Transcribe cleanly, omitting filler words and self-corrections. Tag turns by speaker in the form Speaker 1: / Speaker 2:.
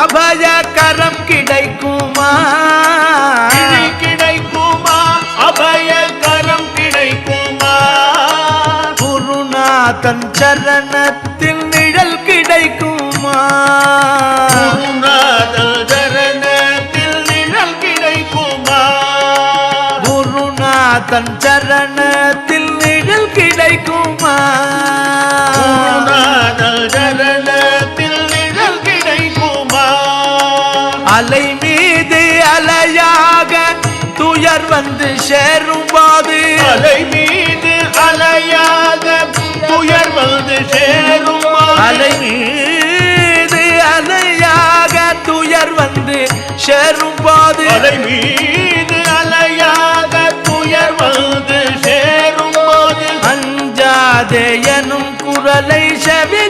Speaker 1: அபயகரம் கிடைக்குமா
Speaker 2: கிடைக்குமா அபயகரம் கிடைக்குமா
Speaker 1: குருநாதன் சரணத்தில் நிழல் கிடைக்குமா
Speaker 2: குருநாதன் சரணத்தில் நிழல் கிடைக்குமா
Speaker 1: குருநாதன் சரணத்தில் நிழல் கிடைக்குமா
Speaker 2: குருநாதன் சரணத்தில் நிழல் கிடைக்குமா
Speaker 1: அலை மீது அலையாக துயர் வந்து சேரும்போது
Speaker 2: அலை மீது அலையாக துயர் வந்து சேரும்
Speaker 1: அலை மீது அலையாக துயர் வந்து சேரும்போது
Speaker 2: அலை மீது அலையாக துயர் வந்து சேரும் போது
Speaker 1: அஞ்சாதே எனும் குரலை செவி